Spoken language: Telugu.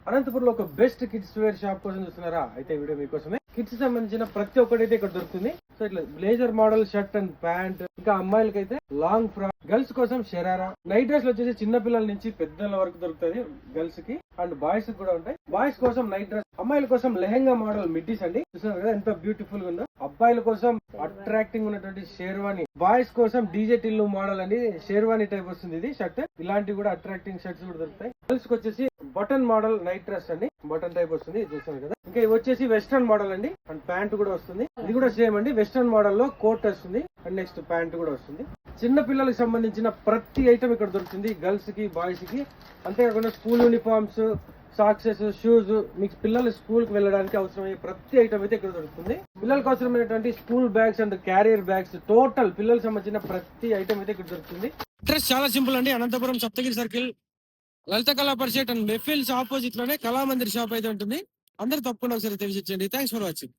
అనంతపురంలో ఒక బెస్ట్ కిడ్స్ వేర్ షాప్ కోసం చూస్తున్నారా? అయితే వీడియో మీకోసమే. కిడ్స్ సంబంధించిన ప్రతి ఒక్కటి ఇక్కడ దొరుకుతుంది. సో ఇట్లా blazer model shirt and pant, ఇంకా అమ్మాయిలకి అయితే లాంగ్ ఫ్రాక్, గర్ల్స్ కోసం షరారా, నైట్ డ్రెస్ వచ్చేసి చిన్న పిల్లల నుంచి పెద్దల వరకు దొరుకుతుంది గర్ల్స్ కి, అండ్ బాయ్స్ కూడా ఉంటాయి. బాయ్స్ కోసం నైట్ డ్రెస్, అమ్మాయిల కోసం లెహెంగా మోడల్ మిడ్డీస్ అండి. చూస్తున్నారు కదా ఎంత బ్యూటిఫుల్ గా ఉందో. అబ్బాయిల కోసం అట్రాక్టింగ్ ఉన్నటువంటి షేర్వాణి, బాయ్స్ కోసం డీజే టిల్లు మోడల్ అండి, షేర్వాణి టైప్ వస్తుంది ఇది షర్ట్. ఇలాంటివి కూడా అట్రాక్టింగ్ షర్ట్స్ కూడా దొరుకుతాయి. గర్ల్స్ కి వచ్చేసి బటన్ మోడల్ నైట్ డ్రెస్ అండి, బటన్ టైప్ వస్తుంది చూస్తున్నారు కదా. ఇంకా ఇవి వచ్చేసి వెస్ట్రన్ మోడల్ అండి, అండ్ ప్యాంట్ కూడా వస్తుంది. ఇది కూడా సేమ్ అండి, వెస్ట్రన్ మోడల్ లో కోట్ వస్తుంది అండ్ నెక్స్ట్ ప్యాంట్ కూడా వస్తుంది. చిన్న పిల్లలకు సంబంధించిన ప్రతి ఐటమ్ ఇక్కడ దొరుకుతుంది, గర్ల్స్ కి బాయ్స్ కి. అంతేకాకుండా స్కూల్ యూనిఫామ్స్, సాక్సెస్, షూస్, మీకు పిల్లలు స్కూల్ కి వెళ్ళడానికి అవసరమయ్యే ప్రతి ఐటమ్ అయితే ఇక్కడ దొరుకుతుంది. పిల్లలకు అవసరమైనటువంటి school bags and carrier bags, total పిల్లలకు సంబంధించిన ప్రతి ఐటమ్ అయితే ఇక్కడ దొరుకుతుంది. అడ్రస్ చాలా సింపుల్ అండి, అనంతపురం సప్తగిరి సర్కిల్, లలిత కళా పరిషత్ అండ్ మెఫిల్స్ ఆపోజిట్ లోనే కళామందిర్ షాప్ అయితే ఉంటుంది. అందరు తప్పకుండా ఒకసారి తెలిసి ఇచ్చండి. Thanks for watching.